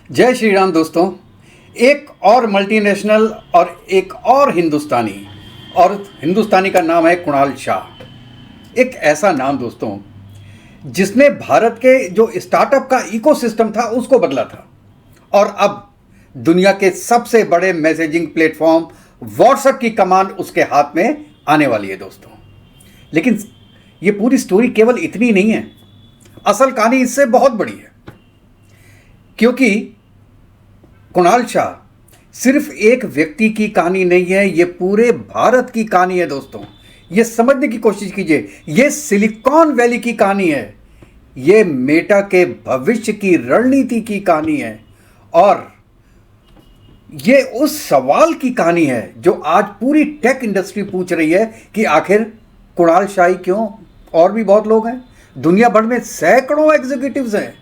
जय श्री राम दोस्तों। एक और मल्टीनेशनल और एक और हिंदुस्तानी का नाम है कुणाल शाह। एक ऐसा नाम दोस्तों जिसने भारत के जो स्टार्टअप का इकोसिस्टम था उसको बदला था और अब दुनिया के सबसे बड़े मैसेजिंग प्लेटफॉर्म व्हाट्सएप की कमान उसके हाथ में आने वाली है दोस्तों। लेकिन ये पूरी स्टोरी केवल इतनी नहीं है, असल कहानी इससे बहुत बड़ी है। क्योंकि कुणाल शाह सिर्फ एक व्यक्ति की कहानी नहीं है, ये पूरे भारत की कहानी है दोस्तों। ये समझने की कोशिश कीजिए, ये सिलिकॉन वैली की कहानी है, ये मेटा के भविष्य की रणनीति की कहानी है और ये उस सवाल की कहानी है जो आज पूरी टेक इंडस्ट्री पूछ रही है कि आखिर कुणाल शाह ही क्यों, और भी बहुत लोग हैं, दुनिया भर में सैकड़ों एग्जीक्यूटिव्स हैं,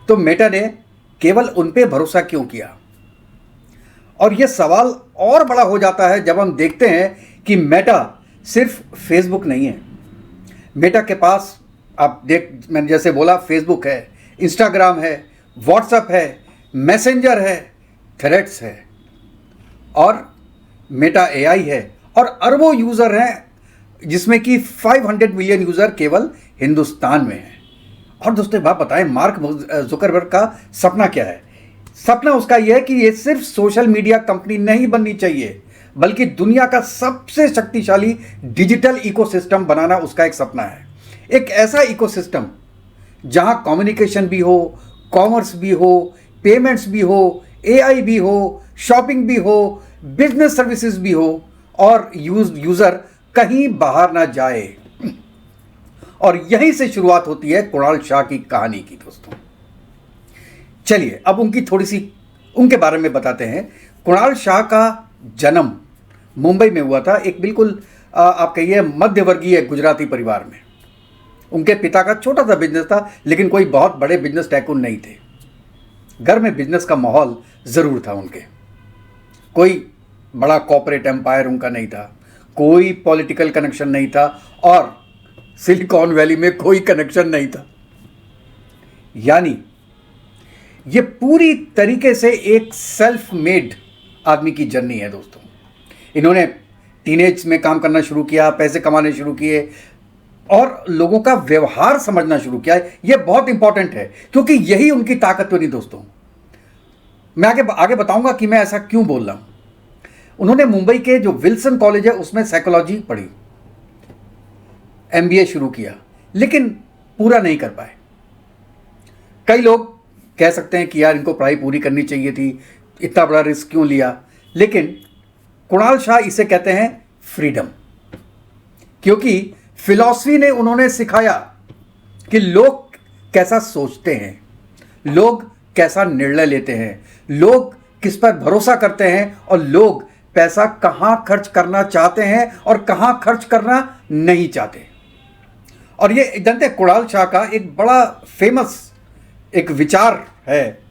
तो मेटा ने केवल उन पे भरोसा क्यों किया। और यह सवाल और बड़ा हो जाता है जब हम देखते हैं कि मेटा सिर्फ फेसबुक नहीं है। मेटा के पास मैंने जैसे बोला, फेसबुक है, इंस्टाग्राम है, व्हाट्सएप है, मैसेंजर है, थ्रेड्स है और मेटा एआई है और अरबों यूज़र हैं, जिसमें कि 500 मिलियन यूज़र केवल हिंदुस्तान में हैं। और दोस्तों एक बात बताएं, मार्क जुकरबर्ग का सपना क्या है? सपना उसका यह है कि ये सिर्फ सोशल मीडिया कंपनी नहीं बननी चाहिए, बल्कि दुनिया का सबसे शक्तिशाली डिजिटल इकोसिस्टम बनाना उसका एक सपना है। एक ऐसा इकोसिस्टम जहां कम्युनिकेशन भी हो, कॉमर्स भी हो, पेमेंट्स भी हो, एआई भी हो, शॉपिंग भी हो, बिजनेस सर्विसेज भी हो और यूजर कहीं बाहर ना जाए। और यहीं से शुरुआत होती है कुणाल शाह की कहानी की दोस्तों। चलिए अब उनके बारे में बताते हैं। कुणाल शाह का जन्म मुंबई में हुआ था, एक बिल्कुल आप कहिए मध्यवर्गीय गुजराती परिवार में। उनके पिता का छोटा सा बिजनेस था, लेकिन कोई बहुत बड़े बिजनेस टाइकून नहीं थे। घर में बिजनेस का माहौल ज़रूर था उनके, कोई बड़ा कॉर्पोरेट एम्पायर उनका नहीं था, कोई पॉलिटिकल कनेक्शन नहीं था और सिलिकॉन वैली में कोई कनेक्शन नहीं था। यानी ये पूरी तरीके से एक सेल्फ मेड आदमी की जर्नी है दोस्तों। इन्होंने टीनेज में काम करना शुरू किया, पैसे कमाने शुरू किए और लोगों का व्यवहार समझना शुरू किया। ये बहुत इंपॉर्टेंट है क्योंकि यही उनकी ताकत बनी दोस्तों। मैं आगे बताऊंगा कि मैं ऐसा क्यों बोल रहा हूं। उन्होंने मुंबई के जो विल्सन कॉलेज है उसमें साइकोलॉजी पढ़ी, एमबीए शुरू किया, लेकिन पूरा नहीं कर पाए। कई लोग कह सकते हैं कि यार इनको पढ़ाई पूरी करनी चाहिए थी, इतना बड़ा रिस्क क्यों लिया, लेकिन कुणाल शाह इसे कहते हैं फ्रीडम। क्योंकि फिलॉसफी ने उन्होंने सिखाया कि लोग कैसा सोचते हैं, लोग कैसा निर्णय लेते हैं, लोग किस पर भरोसा करते हैं और लोग पैसा कहां खर्च करना चाहते हैं और कहां खर्च करना नहीं चाहते। और ये जानते हैं, कुणाल शाह का एक बड़ा फेमस एक विचार है,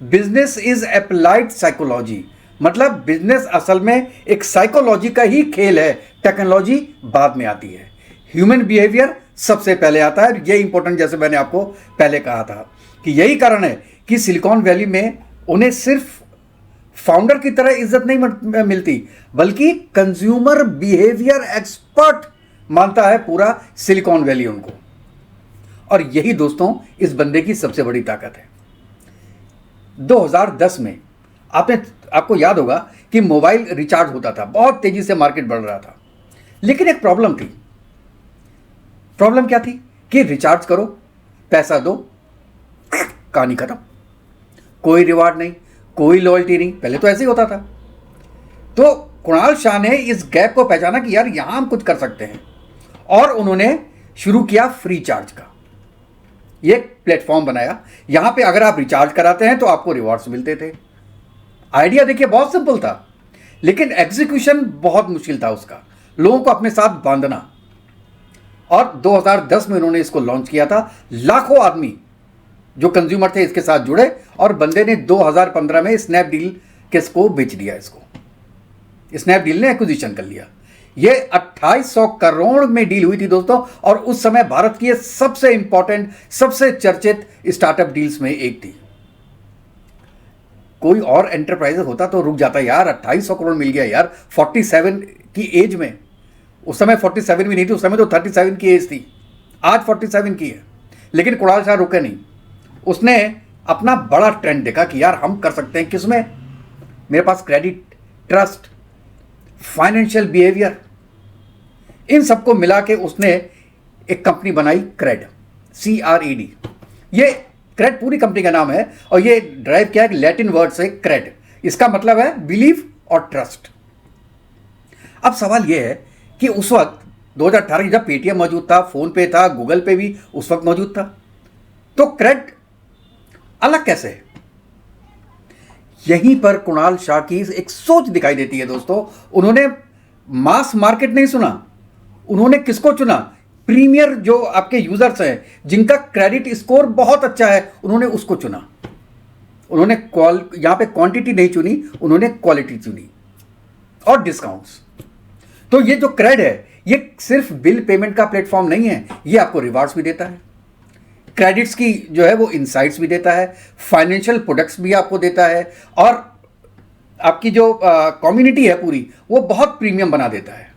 बिजनेस इज एप्लाइड साइकोलॉजी। मतलब बिजनेस असल में एक साइकोलॉजी का ही खेल है, टेक्नोलॉजी बाद में आती है, ह्यूमन बिहेवियर सबसे पहले आता है। ये इंपॉर्टेंट, जैसे मैंने आपको पहले कहा था कि यही कारण है कि सिलिकॉन वैली में उन्हें सिर्फ फाउंडर की तरह इज्जत नहीं मिलती, बल्कि कंज्यूमर बिहेवियर एक्सपर्ट मानता है पूरा सिलिकॉन वैली उनको। और यही दोस्तों इस बंदे की सबसे बड़ी ताकत है। 2010 में आपको याद होगा कि मोबाइल रिचार्ज होता था, बहुत तेजी से मार्केट बढ़ रहा था, लेकिन एक प्रॉब्लम थी। प्रॉब्लम क्या थी कि रिचार्ज करो, पैसा दो, कहानी खत्म, कोई रिवार्ड नहीं, कोई लॉयल्टी नहीं। पहले तो ऐसे ही होता था। तो कुणाल शाह ने इस गैप को पहचाना कि यार यहां हम कुछ कर सकते हैं और उन्होंने शुरू किया फ्री चार्ज का ये प्लेटफॉर्म बनाया। यहां पे अगर आप रिचार्ज कराते हैं तो आपको रिवॉर्ड्स मिलते थे। आइडिया देखिए बहुत सिंपल था, लेकिन एग्जीक्यूशन बहुत मुश्किल था उसका, लोगों को अपने साथ बांधना। और 2010 में उन्होंने इसको लॉन्च किया था। लाखों आदमी जो कंज्यूमर थे इसके साथ जुड़े और बंदे ने 2015 में स्नैपडील को बेच दिया। इसको स्नैपडील ने एक्विजिशन कर लिया। ये 2800 करोड़ में डील हुई थी दोस्तों, और उस समय भारत की सबसे इंपॉर्टेंट, सबसे चर्चित स्टार्टअप डील्स में एक थी। कोई और एंटरप्राइज होता तो रुक जाता यार, 2800 करोड़ मिल गया यार 47 की एज में। उस समय 47 भी नहीं थी, उस समय तो 37 की एज थी, आज 47 की है। लेकिन कुणाल शाह रुके नहीं, उसने अपना बड़ा ट्रेंड देखा कि यार हम कर सकते हैं किसमें, मेरे पास क्रेडिट, ट्रस्ट, फाइनेंशियल बिहेवियर, इन सबको मिला के उसने एक कंपनी बनाई, क्रेड, CRED। ये क्रेड पूरी कंपनी का नाम है और ये ड्राइव किया है लैटिन वर्ड से क्रेड, इसका मतलब है बिलीव और ट्रस्ट। अब सवाल यह है कि उस वक्त 2018 जब पेटीएम मौजूद था, फोन पे था, गूगल पे भी उस वक्त मौजूद था, तो क्रेड अलग कैसे है? यहीं पर कुणाल शाह की एक सोच दिखाई देती है दोस्तों। उन्होंने मास मार्केट नहीं सुना, उन्होंने किसको चुना? प्रीमियर जो आपके यूजर्स हैं जिनका क्रेडिट स्कोर बहुत अच्छा है, उन्होंने उसको चुना। उन्होंने यहां पे क्वांटिटी नहीं चुनी, उन्होंने क्वालिटी चुनी और डिस्काउंट्स। तो ये जो क्रेड है ये सिर्फ बिल पेमेंट का प्लेटफॉर्म नहीं है, ये आपको रिवार्ड्स भी देता है, क्रेडिट्स की जो है वो इनसाइट्स भी देता है, फाइनेंशियल प्रोडक्ट्स भी आपको देता है, और आपकी जो कम्युनिटी है पूरी वो बहुत प्रीमियम बना देता है।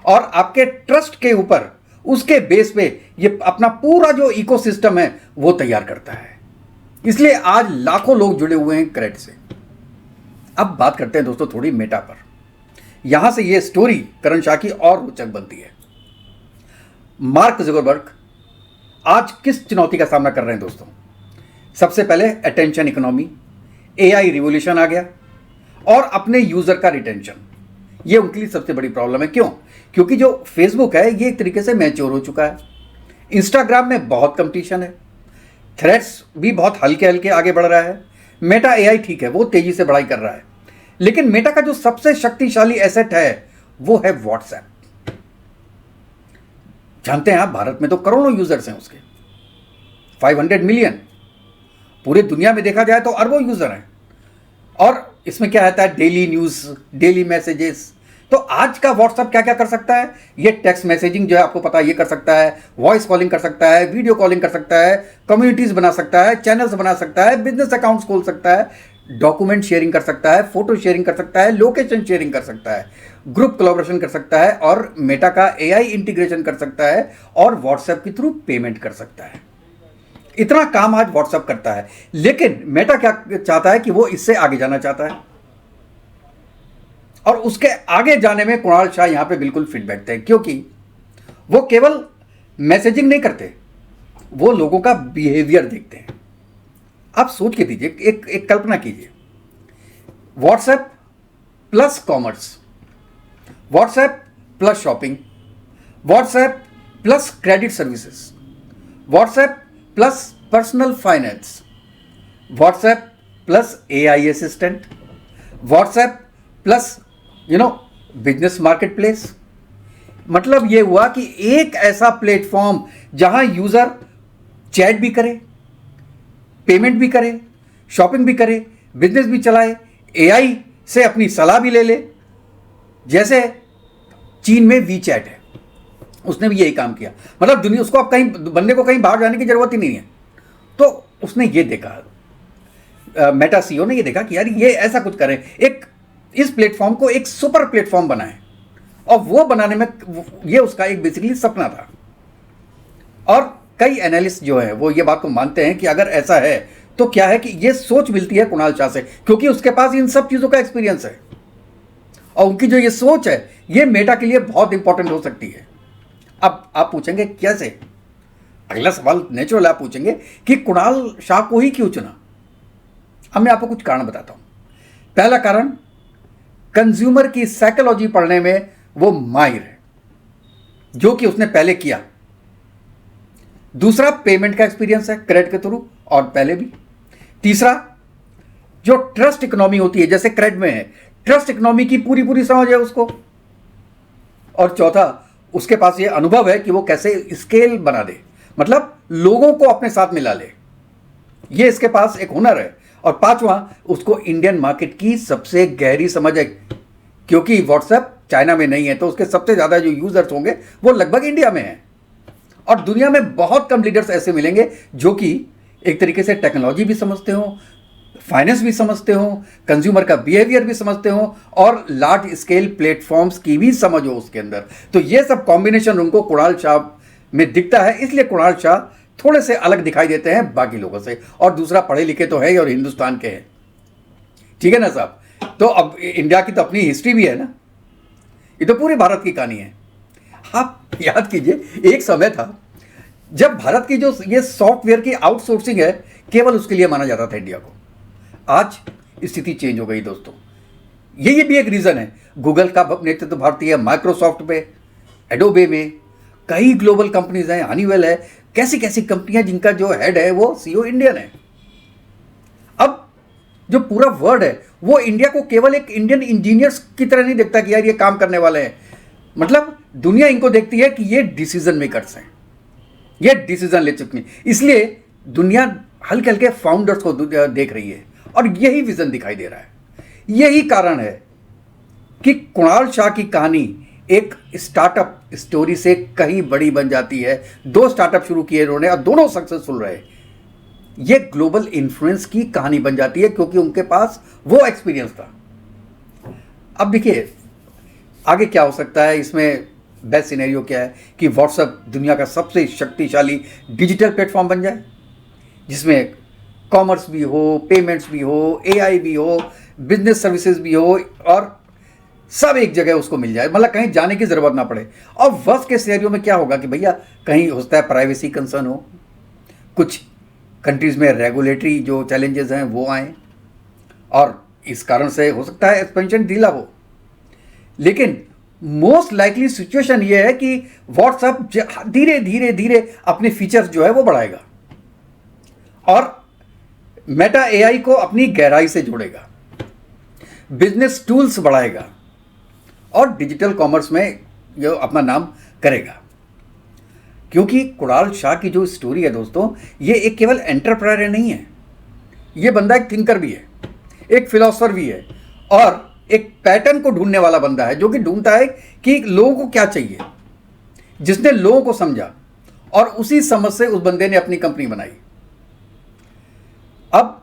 और आपके ट्रस्ट के ऊपर, उसके बेस पे ये अपना पूरा जो इकोसिस्टम है वो तैयार करता है। इसलिए आज लाखों लोग जुड़े हुए हैं क्रेड से। अब बात करते हैं दोस्तों थोड़ी मेटा पर। यहां से ये स्टोरी करण शाह की और रोचक बनती है। मार्क जुकरबर्ग आज किस चुनौती का सामना कर रहे हैं दोस्तों? सबसे पहले अटेंशन इकोनॉमी, AI रिवॉल्यूशन आ गया, और अपने यूजर का रिटेंशन, ये उनके लिए सबसे बड़ी प्रॉब्लम है। क्यों? क्योंकि जो फेसबुक है ये एक तरीके से मैच्योर हो चुका है, इंस्टाग्राम में बहुत कंपटीशन है, थ्रेड्स भी बहुत हल्के हल्के आगे बढ़ रहा है, मेटा AI ठीक है वो तेजी से बढ़ाई कर रहा है, लेकिन मेटा का जो सबसे शक्तिशाली एसेट है वो है व्हाट्सएप। जानते हैं आप, भारत में तो करोड़ों यूजर्स हैं उसके, 500 मिलियन, पूरे दुनिया में देखा जाए तो अरबों यूजर हैं। और इसमें क्या रहता है? Daily news, daily messages. तो आज का व्हाट्सएप क्या क्या कर सकता है? ये टेक्स्ट मैसेजिंग जो है आपको पता है ये कर सकता है, वॉइस कॉलिंग कर सकता है, वीडियो कॉलिंग कर सकता है, कम्युनिटीज बना सकता है, चैनल्स बना सकता है, बिजनेस अकाउंट्स खोल सकता है, डॉक्यूमेंट शेयरिंग कर सकता है, फोटो शेयरिंग कर सकता है, लोकेशन शेयरिंग कर सकता है, ग्रुप कोलैबोरेशन कर सकता है, और मेटा का AI इंटीग्रेशन कर सकता है, और व्हाट्सएप के थ्रू पेमेंट कर सकता है। इतना काम आज व्हाट्सएप करता है, लेकिन मेटा क्या चाहता है कि वो इससे आगे जाना चाहता है, और उसके आगे जाने में कुणाल शाह यहां पे बिल्कुल फिट बैठते हैं, क्योंकि वो केवल मैसेजिंग नहीं करते, वो लोगों का बिहेवियर देखते हैं। आप सोच के दीजिए, एक कल्पना कीजिए, WhatsApp plus commerce, WhatsApp plus shopping, WhatsApp plus credit services, WhatsApp plus personal finance, WhatsApp plus AI assistant, WhatsApp plus business market place. मतलब यह हुआ कि एक ऐसा प्लेटफॉर्म जहां यूजर चैट भी करे, पेमेंट भी करे, शॉपिंग भी करे, बिजनेस भी चलाए, AI से अपनी सलाह भी ले ले। जैसे चीन में WeChat है, उसने भी यही काम किया। मतलब दुनिया, उसको अब कहीं, बंदे को कहीं बाहर जाने की जरूरत ही नहीं है। तो उसने ये देखा, मेटा CEO ने ये देखा कि यार ये ऐसा कुछ करें, एक इस प्लेटफॉर्म को एक सुपर प्लेटफॉर्म बनाएं, और वो बनाने में ये उसका एक बेसिकली सपना था। और कई एनालिस्ट जो हैं वो ये बात को मानते हैं कि अगर ऐसा है तो क्या है कि ये सोच मिलती है कुणाल शाह से, क्योंकि उसके पास इन सब चीज़ों का एक्सपीरियंस है, और उनकी जो ये सोच है ये मेटा के लिए बहुत इंपॉर्टेंट हो सकती है। अब आप पूछेंगे कैसे? अगला सवाल नेचुरल आप पूछेंगे कि कुणाल शाह को ही क्यों चुना? अब मैं आपको कुछ कारण बताता हूं। पहला कारण, कंज्यूमर की साइकोलॉजी पढ़ने में वो माहिर है, जो कि उसने पहले किया। दूसरा, पेमेंट का एक्सपीरियंस है क्रेड के थ्रू, और पहले भी। तीसरा, जो ट्रस्ट इकोनॉमी होती है जैसे क्रेड में है, ट्रस्ट इकोनॉमी की पूरी पूरी समझ है उसको। और चौथा, उसके पास ये अनुभव है कि वो कैसे स्केल बना दे, मतलब लोगों को अपने साथ मिला ले, ये इसके पास एक हुनर है। और पांचवा, उसको इंडियन मार्केट की सबसे गहरी समझ है, क्योंकि व्हाट्सएप चाइना में नहीं है, तो उसके सबसे ज़्यादा जो यूजर्स होंगे वो लगभग इंडिया में हैं। और दुनिया में बहुत कम लीडर्स ऐसे मिलेंगे जो कि एक तरीके से टेक्नोलॉजी भी समझते हो, फाइनेंस भी समझते हो, कंज्यूमर का बिहेवियर भी समझते हो और लार्ज स्केल प्लेटफॉर्म्स की भी समझ हो उसके अंदर। तो ये सब कॉम्बिनेशन उनको कुणाल शाह में दिखता है, इसलिए कुणाल शाह थोड़े से अलग दिखाई देते हैं बाकी लोगों से। और दूसरा, पढ़े लिखे तो है ही और हिंदुस्तान के हैं, ठीक है ना साहब। तो अब इंडिया की तो अपनी हिस्ट्री भी है ना, ये तो पूरी भारत की कहानी है। आप याद कीजिए, एक समय था जब भारत की जो ये सॉफ्टवेयर की आउटसोर्सिंग है केवल उसके लिए माना जाता था इंडिया को। आज स्थिति चेंज हो गई दोस्तों। ये भी एक रीजन है। गूगल का नेतृत्व भारतीय, माइक्रोसॉफ्ट पे, एडोबे में कई ग्लोबल कंपनीज हैं, हनीवेल है, कैसी कैसी कंपनियां जिनका जो हेड है वो सीईओ इंडियन है। अब जो पूरा वर्ल्ड है वो इंडिया को केवल एक इंडियन इंजीनियर्स की तरह नहीं देखता कि यार ये काम करने वाले हैं, मतलब दुनिया इनको देखती है कि ये डिसीजन मेकर्स हैं, ये डिसीजन ले चुके हैं। इसलिए दुनिया हल्के हल्के फाउंडर्स को देख रही है और यही विजन दिखाई दे रहा है। यही कारण है कि कुणाल शाह की कहानी एक स्टार्टअप स्टोरी से कहीं बड़ी बन जाती है। 2 स्टार्टअप शुरू किए इन्होंने और दोनों सक्सेसफुल रहे। ये ग्लोबल इन्फ्लुएंस की कहानी बन जाती है क्योंकि उनके पास वो एक्सपीरियंस था। अब देखिए आगे क्या हो सकता है। इसमें बेस्ट सिनेरियो क्या है कि व्हाट्सएप दुनिया का सबसे शक्तिशाली डिजिटल प्लेटफॉर्म बन जाए, जिसमें कॉमर्स भी हो, पेमेंट्स भी हो, एआई भी हो, बिजनेस सर्विसेज भी हो और सब एक जगह उसको मिल जाए, मतलब कहीं जाने की ज़रूरत ना पड़े। और वर्स्ट के सिनेरियो में क्या होगा कि भैया कहीं होता है प्राइवेसी कंसर्न हो, कुछ कंट्रीज़ में रेगुलेटरी जो चैलेंजेस हैं वो आए और इस कारण से हो सकता है एक्सपेंशन ढीला हो। लेकिन मोस्ट लाइकली सिचुएशन ये है कि व्हाट्सएप धीरे धीरे धीरे अपने फीचर्स जो है वो बढ़ाएगा और मेटा एआई को अपनी गहराई से जोड़ेगा, बिजनेस टूल्स बढ़ाएगा और डिजिटल कॉमर्स में ये अपना नाम करेगा। क्योंकि कुणाल शाह की जो स्टोरी है दोस्तों, ये एक केवल एंटरप्रेन्योर नहीं है, ये बंदा एक थिंकर भी है, एक फिलोसोफर भी है और एक पैटर्न को ढूंढने वाला बंदा है, जो कि ढूंढता है कि लोगों को क्या चाहिए, जिसने लोगों को समझा और उसी समझ से उस बंदे ने अपनी कंपनी बनाई। अब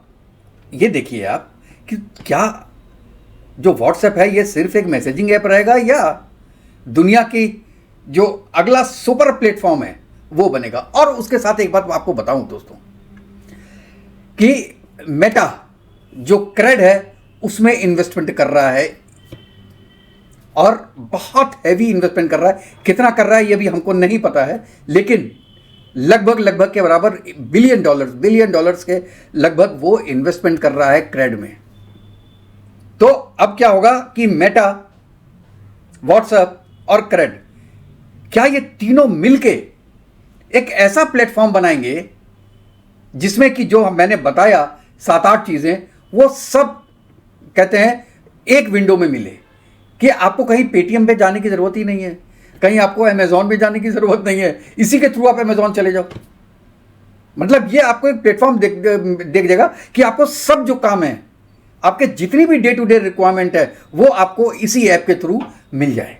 ये देखिए आप कि क्या जो व्हाट्सएप है ये सिर्फ एक मैसेजिंग ऐप रहेगा या दुनिया की जो अगला सुपर प्लेटफॉर्म है वो बनेगा। और उसके साथ एक बात आपको बताऊं दोस्तों कि मेटा जो क्रेड है उसमें इन्वेस्टमेंट कर रहा है और बहुत हैवी इन्वेस्टमेंट कर रहा है। कितना कर रहा है ये भी हमको नहीं पता है, लेकिन लगभग के बराबर बिलियन डॉलर्स के लगभग वो इन्वेस्टमेंट कर रहा है क्रेड में। तो अब क्या होगा कि मेटा, व्हाट्सएप और क्रेड, क्या ये तीनों मिलके एक ऐसा प्लेटफॉर्म बनाएंगे जिसमें कि जो मैंने बताया 7-8 चीजें वो सब कहते हैं एक विंडो में मिले, कि आपको कहीं पेटीएम पे जाने की जरूरत ही नहीं है, कहीं आपको अमेजॉन पे जाने की जरूरत नहीं है, इसी के थ्रू आप अमेजॉन चले जाओ। मतलब ये आपको एक प्लेटफॉर्म देख देगा कि आपको सब जो काम है, आपके जितनी भी डे टू डे रिक्वायरमेंट है वो आपको इसी ऐप के थ्रू मिल जाए।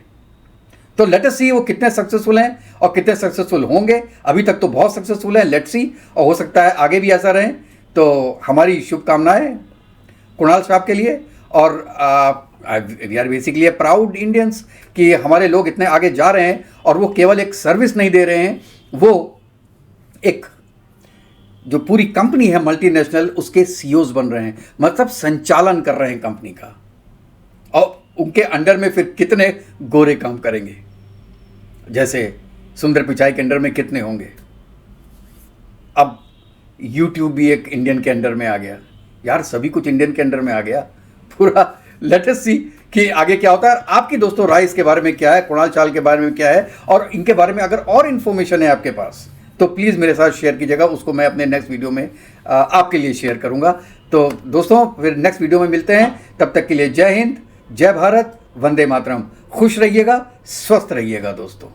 तो लेट अस सी वो कितने सक्सेसफुल हैं और कितने सक्सेसफुल होंगे। अभी तक तो बहुत सक्सेसफुल है, लेट्स सी, और हो सकता है आगे भी ऐसा रहे। तो हमारी शुभकामनाएं कुणाल साहब के लिए और we are basically a proud Indians कि हमारे लोग इतने आगे जा रहे हैं और वो केवल एक सर्विस नहीं दे रहे हैं, वो एक जो पूरी कंपनी है मल्टीनेशनल उसके सीईओज बन रहे हैं, मतलब संचालन कर रहे हैं कंपनी का। और उनके अंडर में फिर कितने गोरे काम करेंगे, जैसे सुंदर पिचाई के अंडर में कितने होंगे। अब यूट्यूब भी एक इंडियन के अंडर में आ गया यार, सभी कुछ इंडियन के अंडर में आ गया पूरा। लेट अस सी कि आगे क्या होता है। आपकी दोस्तों राय इसके बारे में क्या है, कुणाल शाह के बारे में क्या है, और इनके बारे में अगर और इन्फॉर्मेशन है आपके पास तो प्लीज़ मेरे साथ शेयर कीजिएगा, उसको मैं अपने नेक्स्ट वीडियो में आपके लिए शेयर करूंगा। तो दोस्तों फिर नेक्स्ट वीडियो में मिलते हैं, तब तक के लिए जय हिंद, जय भारत, वंदे मातरम। खुश रहिएगा, स्वस्थ रहिएगा दोस्तों।